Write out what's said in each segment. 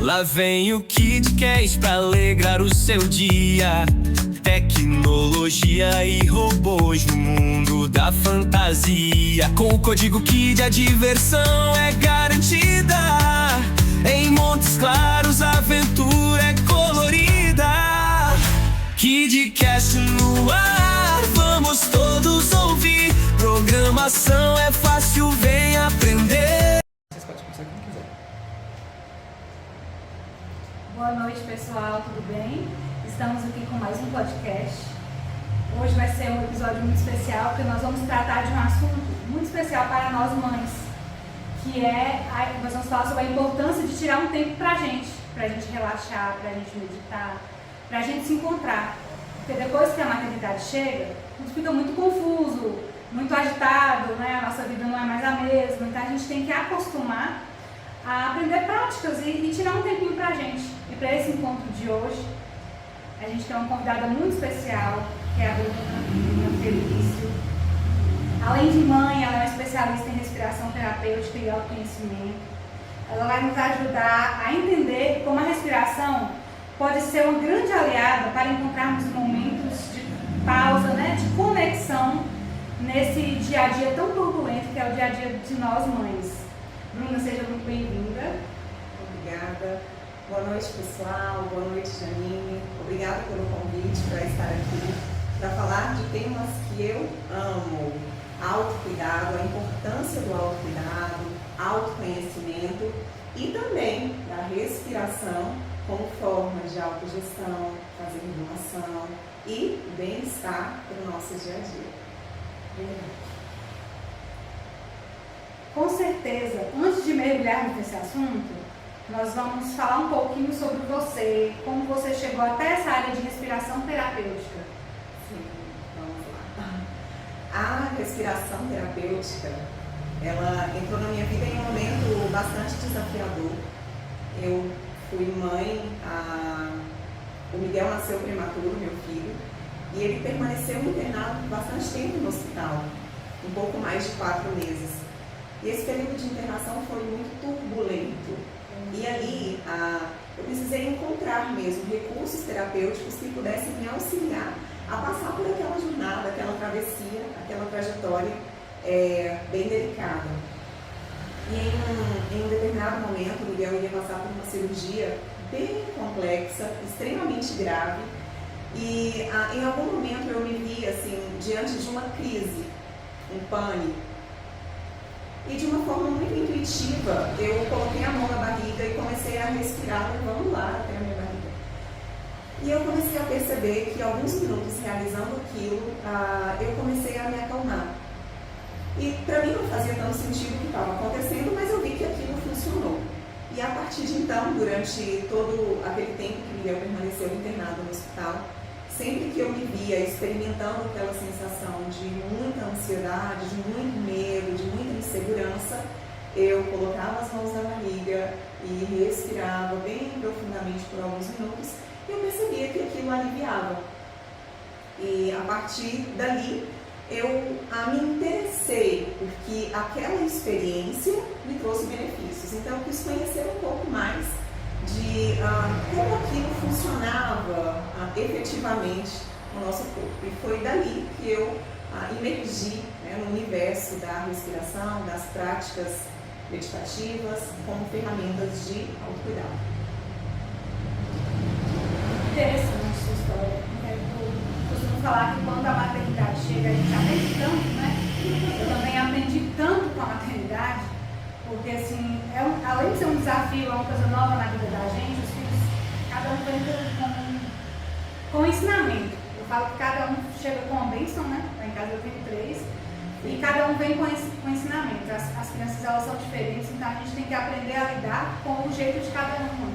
Lá vem o KidCast pra alegrar o seu dia. Tecnologia e robôs no mundo da fantasia. Com o código KID a diversão é garantida. Em Montes Claros a aventura é colorida. KidCast no ar, vamos todos ouvir. Programação é fácil, vem aprender. Vocês podem começar quando quiser. Boa noite, pessoal, tudo bem? Estamos aqui com mais um podcast. Hoje vai ser um episódio muito especial, porque nós vamos tratar de um assunto muito especial para nós mães, que é, nós vamos falar sobre a importância de tirar um tempo pra gente relaxar, pra gente meditar, pra gente se encontrar. Porque depois que a maternidade chega, a gente fica muito confuso, muito agitado, né? A nossa vida não é mais a mesma, então a gente tem que acostumar a aprender práticas e tirar um tempinho pra gente. E para esse encontro de hoje, a gente tem uma convidada muito especial, que é a Bruna Felício. Além de mãe, ela é uma especialista em respiração terapêutica e autoconhecimento. Ela vai nos ajudar a entender como a respiração pode ser uma grande aliada para encontrarmos momentos de pausa, né, de conexão nesse dia a dia tão turbulento que é o dia a dia de nós mães. Bruna, seja muito bem-vinda. Obrigada. Boa noite, pessoal. Boa noite, Janine. Obrigada pelo convite para estar aqui, para falar de temas que eu amo. Autocuidado, a importância do autocuidado, autoconhecimento e também da respiração como forma de autogestão, fazer regulação e bem-estar para o nosso dia a dia. Verdade. Com certeza, antes de mergulharmos nesse assunto, nós vamos falar um pouquinho sobre você, como você chegou até essa área de respiração terapêutica. Sim, vamos lá. A respiração terapêutica, ela entrou na minha vida em um momento bastante desafiador. Eu fui mãe, o Miguel nasceu prematuro, meu filho, e ele permaneceu internado por bastante tempo no hospital, um pouco mais de 4 meses. E esse período de internação foi muito turbulento. E ali eu precisei encontrar mesmo recursos terapêuticos que pudessem me auxiliar a passar por aquela jornada, aquela travessia, aquela trajetória bem delicada. E em um determinado momento, o Miguel ia passar por uma cirurgia bem complexa, extremamente grave. E em algum momento eu me vi assim, diante de uma crise, um pânico. E de uma forma muito intuitiva, eu coloquei a mão na barriga e comecei a respirar, levando lá até a minha barriga. E eu comecei a perceber que alguns minutos realizando aquilo, eu comecei a me acalmar. E para mim não fazia tanto sentido o que estava acontecendo, mas eu vi que aquilo funcionou. E a partir de então, durante todo aquele tempo que Miguel permaneceu internado no hospital, sempre que eu me via experimentando aquela sensação de muita ansiedade, de muito medo, de muita insegurança, eu colocava as mãos na barriga e respirava bem profundamente por alguns minutos e eu percebia que aquilo aliviava. E a partir dali eu me interessei, porque aquela experiência me trouxe benefícios. Então eu quis conhecer um pouco mais de como aquilo funcionava efetivamente no nosso corpo. E foi dali que eu emergi, né, no universo da respiração, das práticas meditativas, como ferramentas de autocuidado. Interessante sua história. Eu costumo falar que quando a maternidade chega, a gente aprende tanto, né? Eu também aprendi tanto com a maternidade, porque assim, além de ser um desafio, é uma coisa nova na vida da gente, os filhos, cada um vem com ensinamento. Eu falo que cada um chega com uma bênção, né? Lá em casa eu tenho 3, e cada um vem com ensinamento. As crianças, elas são diferentes, então a gente tem que aprender a lidar com o jeito de cada uma.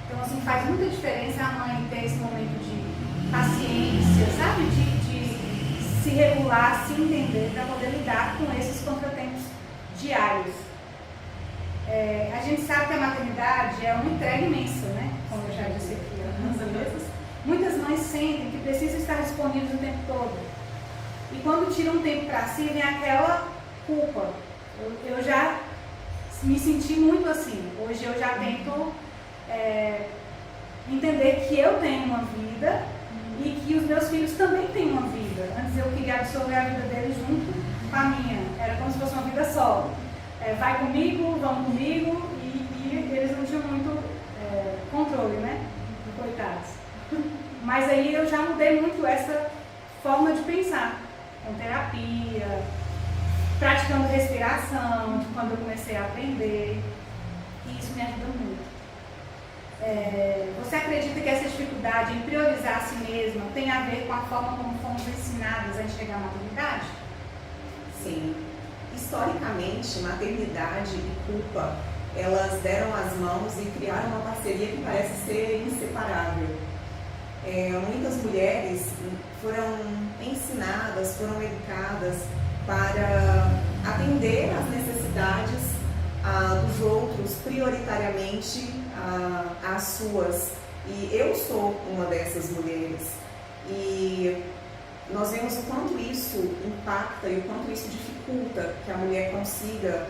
Então assim, faz muita diferença a mãe ter esse momento de paciência, sabe? De se regular, se entender, para poder lidar com esses contratempos diários. A gente sabe que a maternidade é uma entrega imensa, né? Como eu já disse aqui algumas vezes. Muitas mães sentem que precisam estar disponíveis o tempo todo. E quando tiram um tempo para si, vem aquela culpa. Eu já me senti muito assim. Hoje eu já tento entender que eu tenho uma vida e que os meus filhos também têm uma vida. Antes eu queria absorver a vida deles junto com a minha, era como se fosse uma vida só. Vai comigo, vão comigo, e eles não tinham muito controle, né? Coitados. Mas aí eu já mudei muito essa forma de pensar, com terapia, praticando respiração, quando eu comecei a aprender, e isso me ajuda muito. Você acredita que essa dificuldade em priorizar a si mesma tem a ver com a forma como fomos ensinadas a enxergar a maturidade? Sim. Historicamente, maternidade e culpa, elas deram as mãos e criaram uma parceria que parece ser inseparável. Muitas mulheres foram ensinadas, foram educadas para atender às necessidades dos outros, prioritariamente às suas. E eu sou uma dessas mulheres. E nós vemos o quanto isso impacta e o quanto isso dificulta que a mulher consiga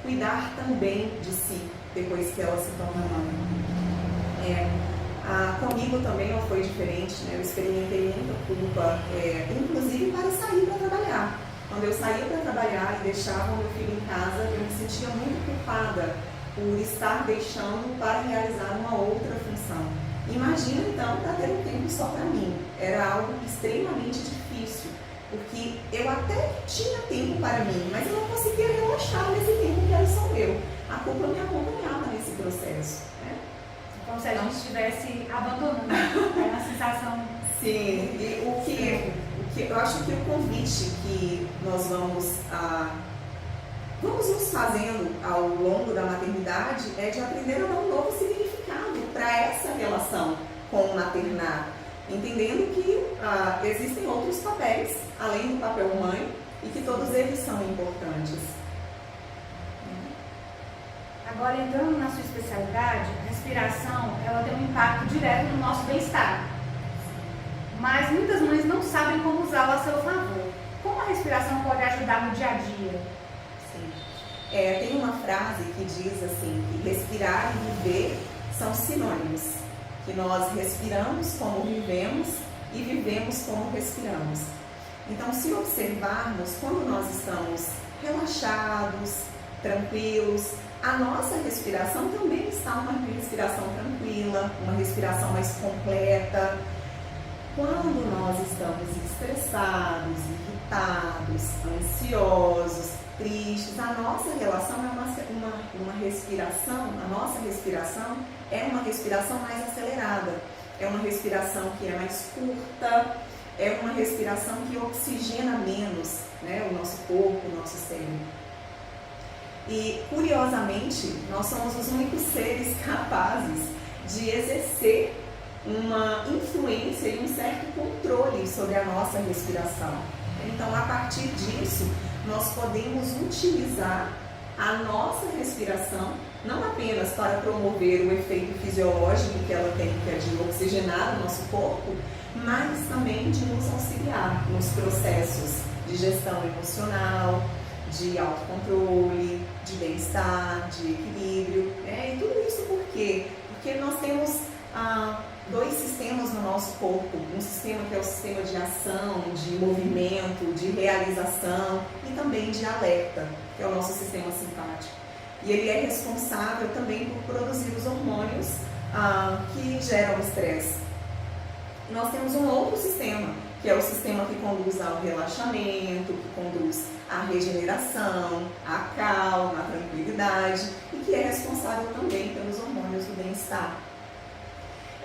cuidar também de si depois que ela se torna mãe. Comigo também não foi diferente, né? Eu experimentei muita culpa, inclusive para sair para trabalhar. Quando eu saía para trabalhar e deixava o meu filho em casa, eu me sentia muito culpada por estar deixando para realizar uma outra função. Imagina então para ter um tempo só para mim. Era algo extremamente difícil, porque eu até tinha tempo para mim, mas eu não conseguia relaxar nesse tempo que era só eu. A culpa me acompanhava nesse processo. Como se a gente estivesse abandonando. É uma sensação. Sim, e o que eu acho que o convite que nós vamos nos fazendo ao longo da maternidade é de aprender a dar um novo significado para essa relação com o maternar, entendendo que existem outros papéis além do papel mãe e que todos eles são importantes. Agora, entrando na sua especialidade, a respiração, ela tem um impacto direto no nosso bem-estar. Mas muitas mães não sabem como usá-la a seu favor. Como a respiração pode ajudar no dia a dia? Sim. Tem uma frase que diz assim, que respirar e viver são sinônimos. Que nós respiramos como vivemos e vivemos como respiramos. Então, se observarmos, quando nós estamos relaxados, tranquilos, a nossa respiração também está uma respiração tranquila, uma respiração mais completa. Quando nós estamos estressados, irritados, ansiosos, tristes, a nossa relação é uma respiração, a nossa respiração é uma respiração mais acelerada, é uma respiração que é mais curta, é uma respiração que oxigena menos, né, o nosso corpo, o nosso cérebro. E, curiosamente, nós somos os únicos seres capazes de exercer uma influência e um certo controle sobre a nossa respiração. Então, a partir disso, nós podemos utilizar a nossa respiração não apenas para promover o efeito fisiológico que ela tem, que é de oxigenar o nosso corpo, mas também de nos auxiliar nos processos de gestão emocional, de autocontrole, de bem-estar, de equilíbrio. E tudo isso por quê? Porque nós temos dois sistemas no nosso corpo. Um sistema que é o sistema de ação, de movimento, de realização e também de alerta, que é o nosso sistema simpático. E ele é responsável também por produzir os hormônios que geram o estresse. Nós temos um outro sistema, que é o sistema que conduz ao relaxamento, que conduz à regeneração, à calma, à tranquilidade e que é responsável também pelos hormônios do bem-estar.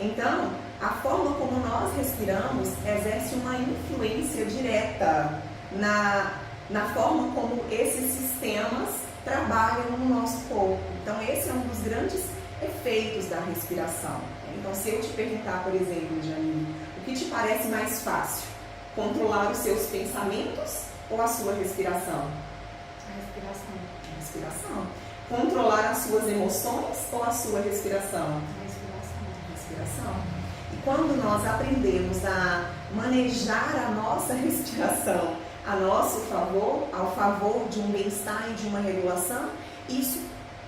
Então, a forma como nós respiramos exerce uma influência direta na forma como esses sistemas trabalham no nosso corpo. Então, esse é um dos grandes efeitos da respiração. Então, se eu te perguntar, por exemplo, Janine, o que te parece mais fácil? Controlar os seus pensamentos ou a sua respiração? A Respiração. Controlar as suas emoções ou a sua respiração? Respiração. E quando nós aprendemos a manejar a nossa respiração a nosso favor, ao favor de um bem-estar e de uma regulação, isso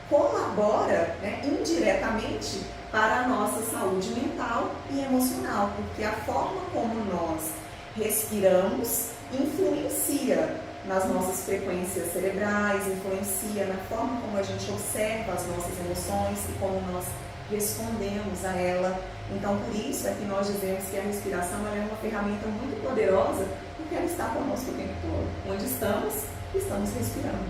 colabora, né, indiretamente para a nossa saúde mental e emocional, porque a forma como nós respiramos influencia nas nossas frequências cerebrais, influencia na forma como a gente observa as nossas emoções e como nós respondemos a ela. Então, por isso é que nós dizemos que a respiração é uma ferramenta muito poderosa, porque ela está conosco o tempo todo. Onde estamos, estamos respirando.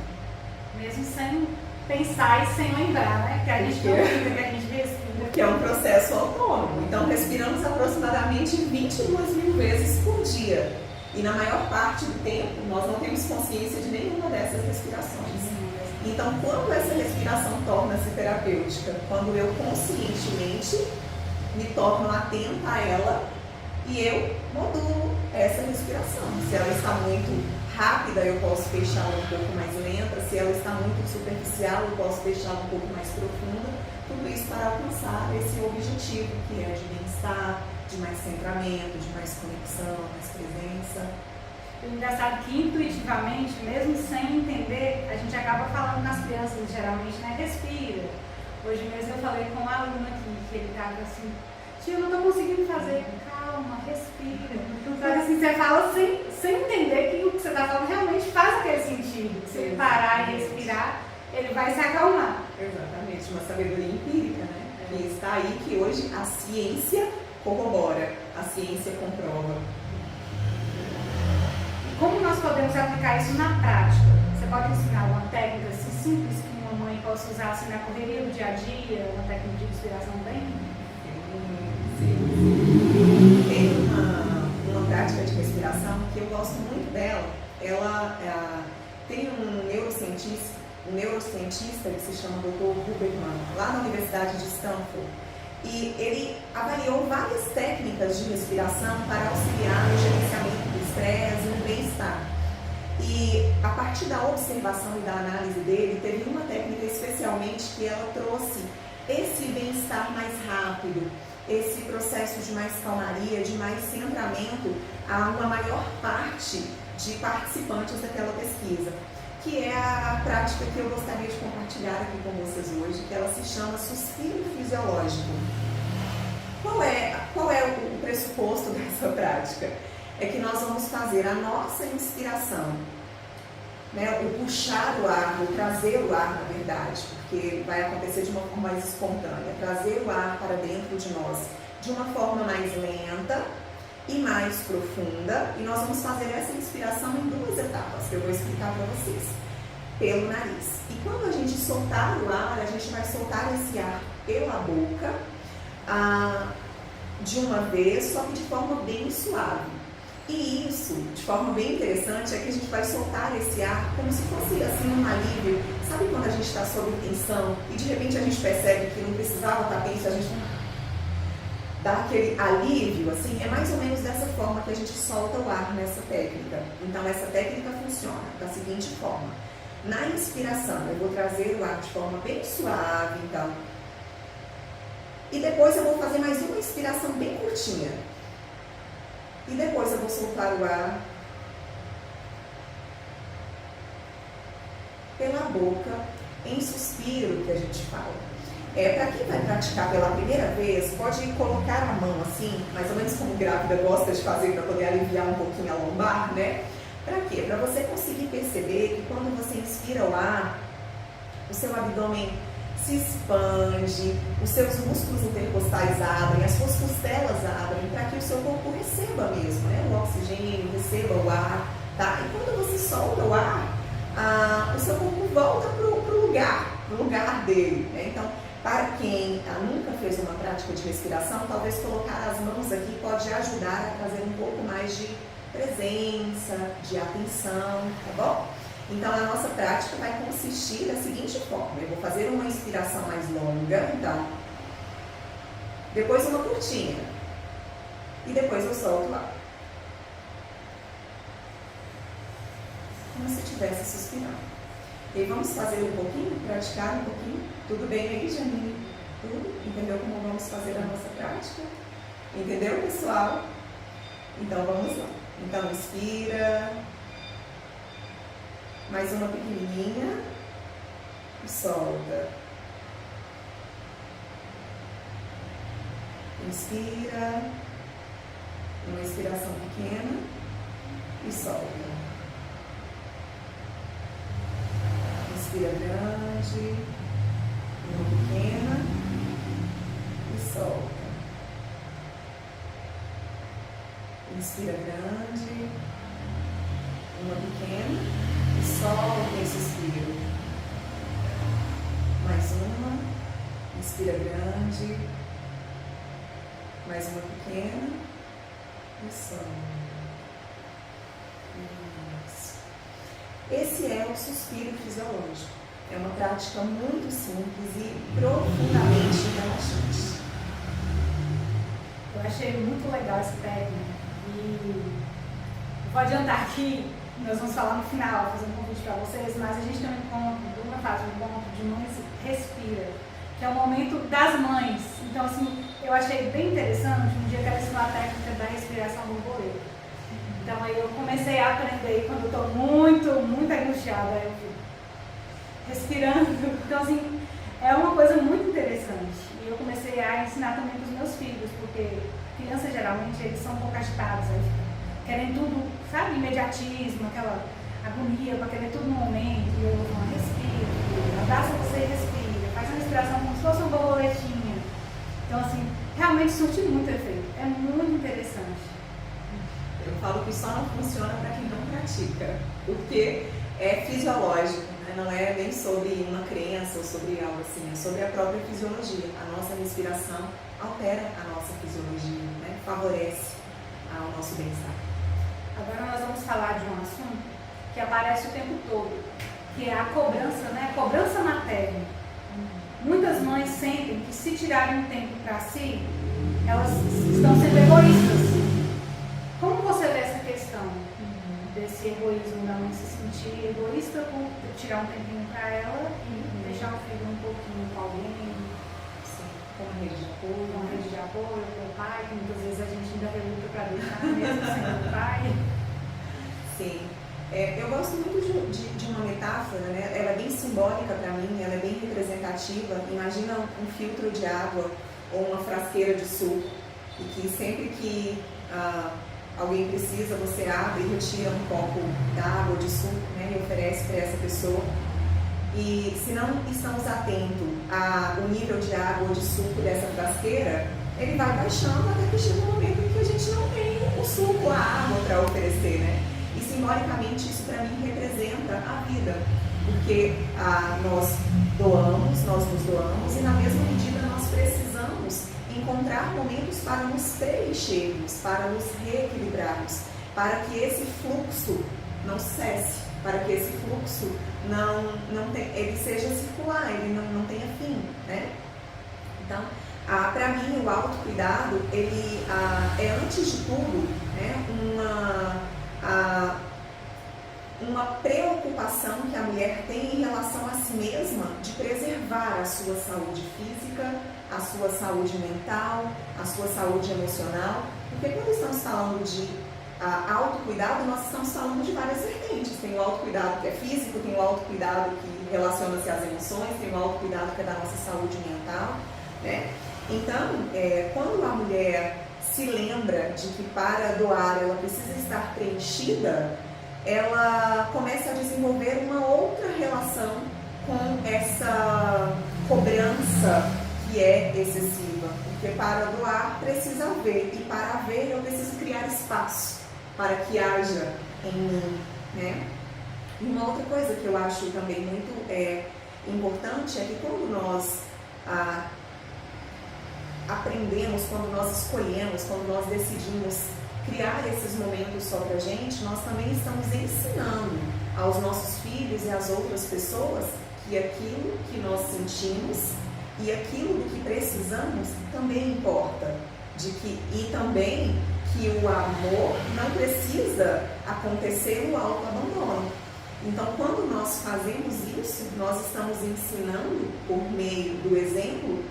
Mesmo sem pensar e sem lembrar, né? Que a gente não lembra que a gente respira. Que é um processo autônomo. Então, respiramos aproximadamente 22 mil vezes por dia. E na maior parte do tempo, nós não temos consciência de nenhuma dessas respirações. Então, quando essa respiração torna-se terapêutica? Quando eu conscientemente me torno atenta a ela e eu modulo essa respiração. Se ela está muito rápida, eu posso deixá-la um pouco mais lenta. Se ela está muito superficial, eu posso deixá-la um pouco mais profunda. Tudo isso para alcançar esse objetivo, que é de bem-estar, de mais centramento, de mais conexão, mais presença. O engraçado é que intuitivamente, mesmo sem entender, a gente acaba falando nas crianças, geralmente, né? Respira. Hoje mesmo eu falei com um aluno aqui, que ele estava assim, tio, eu não estou conseguindo fazer. Calma, respira. Só que assim, você fala sem entender que o que você está falando realmente faz aquele sentido. Se ele parar e respirar, ele vai se acalmar. Exatamente, uma sabedoria empírica, né? Que está aí, que hoje a ciência corrobora, a ciência comprova. Como nós podemos aplicar isso na prática? Você pode ensinar uma técnica assim, simples que uma mãe possa usar assim, na correria do dia a dia, uma técnica de respiração bem? Sim. Tem uma prática de respiração que eu gosto muito dela. Ela tem um neurocientista que se chama Dr. Huberman, lá na Universidade de Stanford. E ele avaliou várias técnicas de respiração para auxiliar no gerenciamento do estresse e no bem-estar. E a partir da observação e da análise dele, teve uma técnica especialmente que ela trouxe esse bem-estar mais rápido, esse processo de mais calmaria, de mais centramento a uma maior parte de participantes daquela pesquisa, que é a prática que eu gostaria de compartilhar aqui com vocês hoje, que ela se chama suspiro fisiológico. Qual é o pressuposto dessa prática? É que nós vamos fazer a nossa inspiração, né, o puxar o ar, o trazer o ar, na verdade, porque vai acontecer de uma forma mais espontânea, trazer o ar para dentro de nós de uma forma mais lenta e mais profunda, e nós vamos fazer essa inspiração em duas etapas, que eu vou explicar para vocês. Pelo nariz. E quando a gente soltar o ar, a gente vai soltar esse ar pela boca, de uma vez, só que de forma bem suave. E isso, de forma bem interessante, é que a gente vai soltar esse ar como se fosse assim um alívio. Sabe quando a gente está sob tensão e de repente a gente percebe que não precisava estar tenso, a gente dá aquele alívio, assim? É mais ou menos dessa forma que a gente solta o ar nessa técnica. Então essa técnica funciona da seguinte forma. Na inspiração, eu vou trazer o ar de forma bem suave, então. E depois eu vou fazer mais uma inspiração bem curtinha. E depois eu vou soltar o ar pela boca, em suspiro, que a gente fala. Para quem vai praticar pela primeira vez, pode colocar a mão assim, mais ou menos como grávida gosta de fazer para poder aliviar um pouquinho a lombar, né? Para quê? Para você conseguir perceber que quando você inspira o ar, o seu abdômen se expande, os seus músculos intercostais abrem, as suas costelas abrem, para que o seu corpo receba mesmo, né? O oxigênio, receba o ar, tá? E quando você solta o ar, o seu corpo volta pro lugar dele, né? Então, para quem nunca fez uma prática de respiração, talvez colocar as mãos aqui pode ajudar a trazer um pouco mais de presença, de atenção, tá bom? Então, a nossa prática vai consistir da seguinte forma. Eu vou fazer uma inspiração mais longa, então, depois uma curtinha, e depois eu solto o ar. Como se estivesse suspirando. E vamos fazer um pouquinho, praticar um pouquinho. Tudo bem aí, Janine? Tudo? Entendeu como vamos fazer a nossa prática? Entendeu, pessoal? Então, vamos lá. Então, inspira. Mais uma pequenininha. E solta. Inspira, uma expiração pequena e solta. Inspira grande, uma pequena e solta. Inspira grande, uma pequena e solta esse expiro. Mais uma, inspira grande, mais uma pequena e solta. Isso. Esse é o suspiro fisiológico. É uma prática muito simples e profundamente relaxante. Eu achei muito legal essa técnica e vou adiantar aqui, nós vamos falar no final, fazer um convite para vocês, mas a gente tem um encontro, Bruna faz um encontro de Mães Respira, que é o momento das mães. Então, assim, eu achei bem interessante, um dia que ela ensinou a técnica da respiração borboleta. Então, aí eu comecei a aprender, quando eu estou muito angustiada, eu fico respirando. Então, assim, é uma coisa muito interessante. E eu comecei a ensinar também para os meus filhos, porque crianças, geralmente, eles são um pouco agitados, aí querem tudo, sabe, imediatismo, aquela agonia para querer tudo no momento. E eu falo, respira, abraça você e respira, faz uma respiração como se fosse uma borboletinha. Então, assim, realmente surte muito efeito, é muito interessante. Eu falo que só não funciona para quem não pratica, porque é fisiológico, né? Não é nem sobre uma crença ou sobre algo assim, é sobre a própria fisiologia. A nossa respiração altera a nossa fisiologia, né? Favorece ao nosso bem-estar. Agora nós vamos falar de um assunto que aparece o tempo todo, que é a cobrança, né? A cobrança materna. Muitas mães sentem que se tirarem um tempo para si, elas estão sendo egoístas. Como você vê essa questão desse egoísmo da mãe se sentir egoísta por tirar um tempinho para ela e deixar o filho um pouquinho com alguém? Com uma rede de apoio. Uma rede de apoio, com o pai, que muitas vezes a gente ainda reluta para deixar mesmo sem o pai. Sim. Eu gosto muito de uma metáfora, né? Ela é bem simbólica para mim, ela é bem representativa. Imagina um filtro de água ou uma frasqueira de suco e que sempre que alguém precisa, você abre e retira um copo d'água ou de suco, né? E oferece para essa pessoa. E se não estamos atentos ao nível de água ou de suco dessa frasqueira, ele vai baixando até que chega um momento em que a gente não tem o suco, a água para oferecer, né? E simbolicamente isso para mim representa a vida, porque nós nos doamos e na mesma medida nós precisamos encontrar momentos para nos preenchermos, para nos reequilibrarmos, para que esse fluxo não cesse, para que esse fluxo ele seja circular, ele não tenha fim, né? Então, para mim o autocuidado, ele é antes de tudo, né, uma preocupação que a mulher tem em relação a si mesma de preservar a sua saúde física, a sua saúde mental, a sua saúde emocional, porque quando estamos falando de autocuidado, nós estamos falando de várias vertentes. Tem o autocuidado que é físico, tem o autocuidado que relaciona-se às emoções, tem o autocuidado que é da nossa saúde mental, né? Então, quando a mulher se lembra de que para doar ela precisa estar preenchida, ela começa a desenvolver uma outra relação com essa cobrança que é excessiva, porque para doar precisa haver, e para haver eu preciso criar espaço para que haja em mim, né? E uma outra coisa que eu acho também muito importante é que quando nós aprendemos, quando nós escolhemos, quando nós decidimos criar esses momentos só pra gente, nós também estamos ensinando aos nossos filhos e às outras pessoas que aquilo que nós sentimos e aquilo do que precisamos também importa, e também que o amor não precisa acontecer no autoabandono. Então, quando nós fazemos isso, nós estamos ensinando, por meio do exemplo,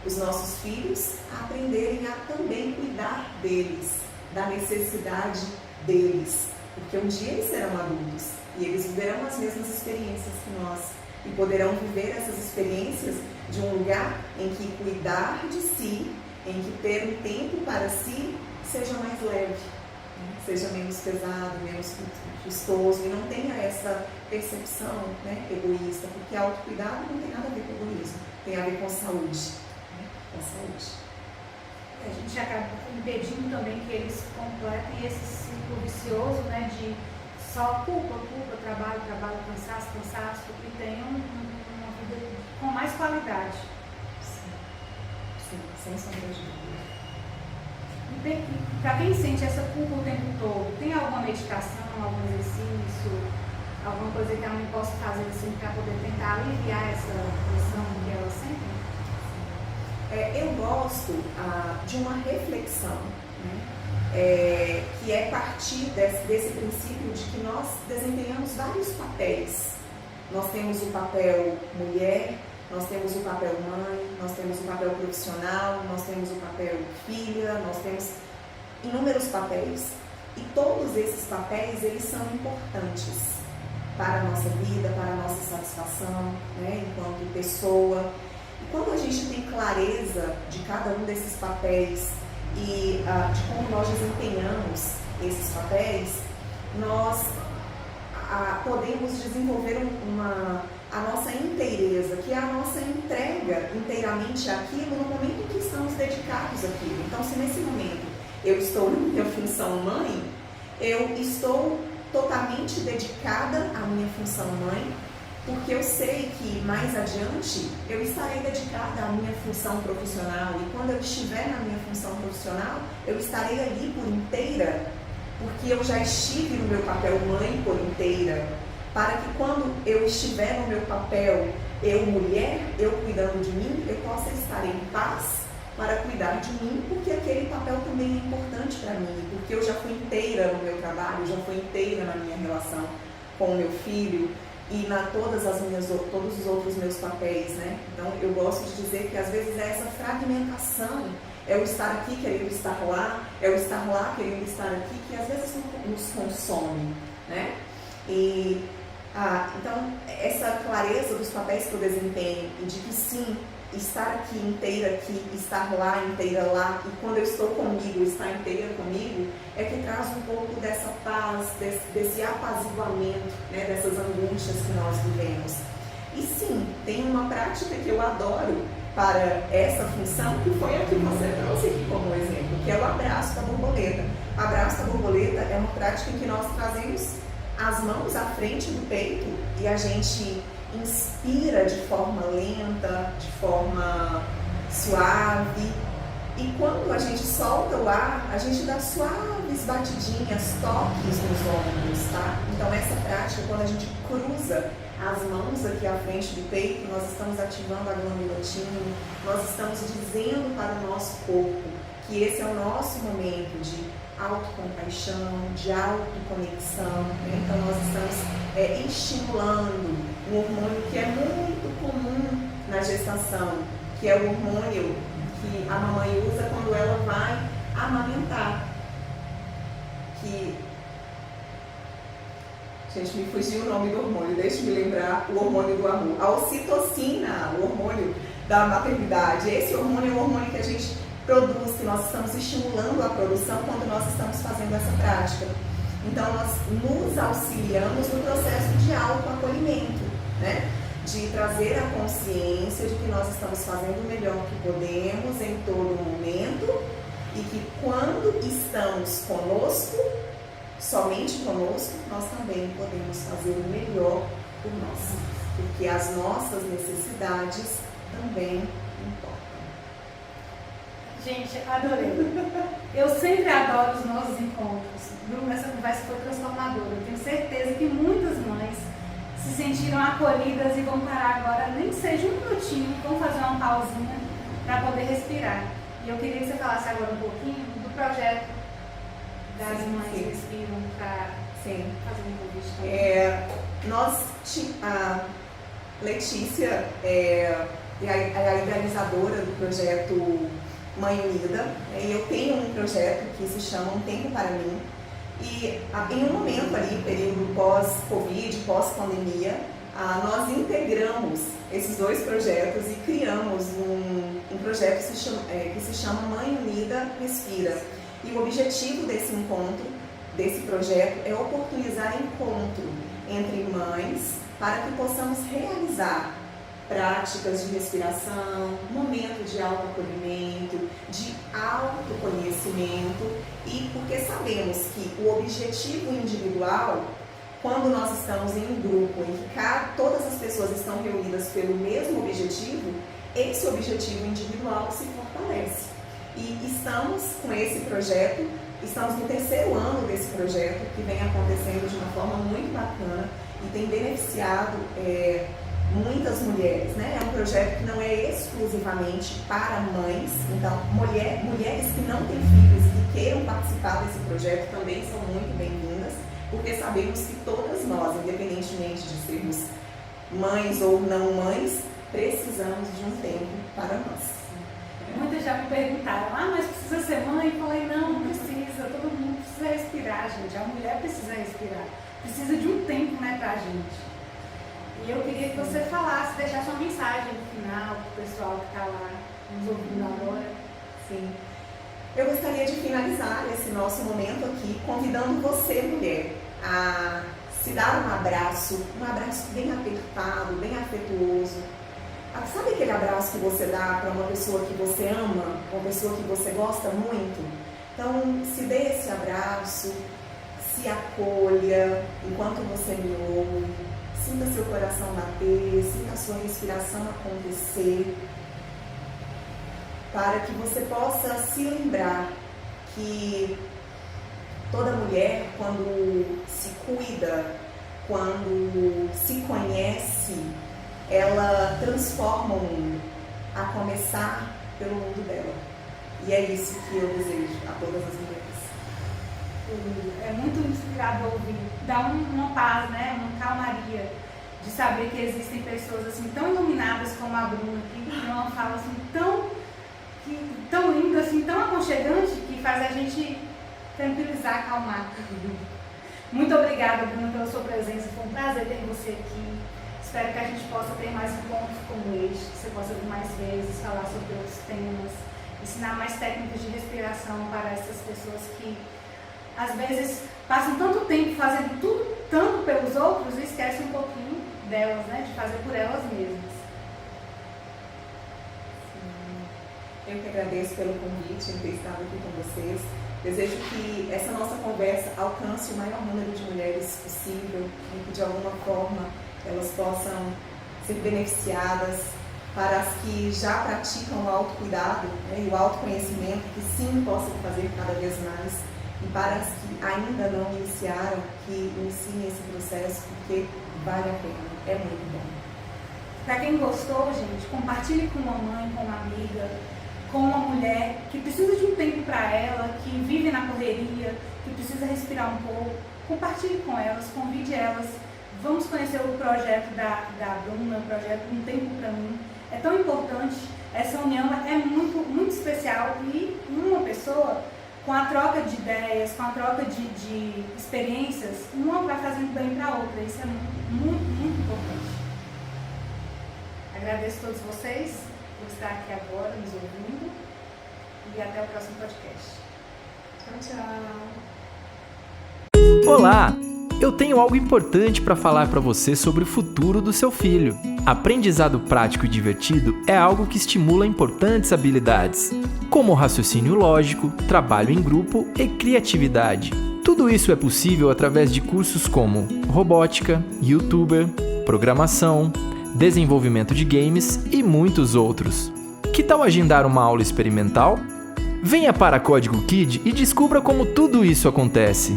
os nossos filhos a aprenderem a também cuidar deles, da necessidade deles, porque um dia eles serão adultos e eles viverão as mesmas experiências que nós e poderão viver essas experiências de um lugar em que cuidar de si em que ter um tempo para si seja mais leve, né? Seja menos pesado, menos custoso e não tenha essa percepção, né, egoísta, porque autocuidado não tem nada a ver com egoísmo, tem a ver com saúde, né? Com saúde. A gente acaba impedindo também que eles completem esse ciclo vicioso, né, de só culpa, trabalho, cansaço, e tenham uma vida com mais qualidade. Sim, sem sombra de dúvida. E para quem sente essa culpa o tempo todo, tem alguma medicação, algum exercício, alguma coisa que a mãe possa fazer assim para poder tentar aliviar essa pressão que ela sente? Eu gosto de uma reflexão, né? Que é partir desse princípio de que nós desempenhamos vários papéis. Nós temos o papel mulher, nós temos o papel mãe, nós temos o papel profissional, nós temos o papel filha, nós temos inúmeros papéis. E todos esses papéis, eles são importantes para a nossa vida, para a nossa satisfação, né, enquanto pessoa. E quando a gente tem clareza de cada um desses papéis e de como nós desempenhamos esses papéis, nós podemos desenvolver a nossa inteireza, que é a nossa entrega inteiramente àquilo no momento que estamos dedicados àquilo. Então, se nesse momento eu estou na minha função mãe, eu estou totalmente dedicada à minha função mãe, porque eu sei que mais adiante eu estarei dedicada à minha função profissional, e quando eu estiver na minha função profissional, eu estarei ali por inteira, porque eu já estive no meu papel mãe por inteira, para que quando eu estiver no meu papel, eu mulher, eu cuidando de mim, eu possa estar em paz para cuidar de mim, porque aquele papel também é importante para mim, porque eu já fui inteira no meu trabalho, já fui inteira na minha relação com o meu filho e todos os outros meus papéis, né? Então eu gosto de dizer que às vezes é essa fragmentação, é o estar aqui querendo estar lá, é o estar lá querendo estar aqui, que às vezes nos consome, né? Então essa clareza dos papéis que eu desempenho e de que sim, estar aqui inteira aqui, estar lá inteira lá, e quando eu estou comigo, estar inteira comigo, é que traz um pouco dessa paz, desse apaziguamento, né, dessas angústias que nós vivemos. E sim, tem uma prática que eu adoro para essa função, que foi a que você trouxe aqui como exemplo, que é o abraço da borboleta. O abraço da borboleta é uma prática em que nós trazemos as mãos à frente do peito e a gente inspira de forma lenta, de forma suave, e quando a gente solta o ar, a gente dá suaves batidinhas, toques nos ombros, tá? Então essa prática, quando a gente cruza as mãos aqui à frente do peito, nós estamos ativando a glândula timo, nós estamos dizendo para o nosso corpo que esse é o nosso momento de autocompaixão, de autoconexão, né? Então nós estamos estimulando um hormônio que é muito comum na gestação, que é o hormônio que a mamãe usa quando ela vai amamentar. Gente, me fugiu o nome do hormônio, deixa eu me lembrar, o hormônio do amor. A ocitocina, o hormônio da maternidade. Esse hormônio é o hormônio que a gente produz, que nós estamos estimulando a produção quando nós estamos fazendo essa prática. Então, nós nos auxiliamos no processo de autoacolhimento, né? De trazer a consciência de que nós estamos fazendo o melhor que podemos em todo momento e que quando estamos conosco, somente conosco, nós também podemos fazer o melhor por nós, porque as nossas necessidades também importam. Gente, adorei. Eu sempre adoro os nossos encontros. Essa conversa foi transformadora. Eu tenho certeza que muitas mães se sentiram acolhidas e vão parar agora, nem que seja um minutinho, vão fazer uma pausinha para poder respirar. E eu queria que você falasse agora um pouquinho do projeto das mães que respiram para fazer uma entrevista. A Letícia é a idealizadora do projeto Mãe Unida, e eu tenho um projeto que se chama Um Tempo para Mim, e em um momento ali, período pós-Covid, pós-pandemia, nós integramos esses dois projetos e criamos um projeto que se chama Mãe Unida Respira. E o objetivo desse encontro, desse projeto, é oportunizar encontro entre mães para que possamos realizar práticas de respiração, momento de autoacolhimento, de autoconhecimento, e porque sabemos que o objetivo individual, quando nós estamos em um grupo em que todas as pessoas estão reunidas pelo mesmo objetivo, esse objetivo individual se fortalece. E estamos com esse projeto, estamos no 3º ano desse projeto, que vem acontecendo de uma forma muito bacana e tem beneficiado muitas mulheres, né? É um projeto que não é exclusivamente para mães, então mulheres que não têm filhos e que queiram participar desse projeto também são muito bem-vindas, porque sabemos que todas nós, independentemente de sermos mães ou não mães, precisamos de um tempo para nós. Muitas já me perguntaram, mas precisa ser mãe? Eu falei, não precisa, todo mundo precisa respirar, gente. A mulher precisa respirar, precisa de um tempo, né, pra gente. E eu queria que você falasse, deixasse uma mensagem no final pro pessoal que está lá nos ouvindo agora. Sim. Eu gostaria de finalizar esse nosso momento aqui convidando você, mulher, a se dar um abraço bem apertado, bem afetuoso. Sabe aquele abraço que você dá para uma pessoa que você ama, uma pessoa que você gosta muito? Então, se dê esse abraço, se acolha enquanto você me ouve, sinta seu coração bater, sinta a sua respiração acontecer, para que você possa se lembrar que toda mulher, quando se cuida, quando se conhece, ela transforma o mundo, a começar pelo mundo dela. E é isso que eu desejo a todas as mulheres. É muito inspirador ouvir, dá uma paz, né? Uma calmaria de saber que existem pessoas assim tão iluminadas como a Bruna, que tem uma fala assim tão linda, assim, tão aconchegante, que faz a gente tranquilizar, acalmar. Muito obrigada, Bruna, pela sua presença. Foi um prazer ter você aqui. Espero que a gente possa ter mais encontros como este, que você possa vir mais vezes, falar sobre outros temas, ensinar mais técnicas de respiração para essas pessoas que, às vezes, passam tanto tempo fazendo tudo, tanto pelos outros, e esquecem um pouquinho delas, né, de fazer por elas mesmas. Sim. Eu que agradeço pelo convite, em ter estado aqui com vocês. Desejo que essa nossa conversa alcance o maior número de mulheres possível e que, de alguma forma, elas possam ser beneficiadas, para as que já praticam o autocuidado, né, e o autoconhecimento, que sim possam fazer cada vez mais, e para as que ainda não iniciaram, que iniciem esse processo, porque vale a pena, é muito bom. Para quem gostou, gente, compartilhe com uma mãe, com uma amiga, com uma mulher que precisa de um tempo para ela, que vive na correria, que precisa respirar um pouco. Compartilhe com elas, convide elas. Vamos conhecer o projeto da Bruna, o projeto Um Tempo para Mim. É tão importante, essa união é muito, muito especial, e uma pessoa, com a troca de ideias, com a troca de experiências, uma vai fazendo bem para a outra. Isso é muito, muito importante. Agradeço a todos vocês por estar aqui agora, nos ouvindo, e até o próximo podcast. Tchau, tchau. Olá! Eu tenho algo importante para falar para você sobre o futuro do seu filho. Aprendizado prático e divertido é algo que estimula importantes habilidades, como raciocínio lógico, trabalho em grupo e criatividade. Tudo isso é possível através de cursos como robótica, youtuber, programação, desenvolvimento de games e muitos outros. Que tal agendar uma aula experimental? Venha para Código Kid e descubra como tudo isso acontece.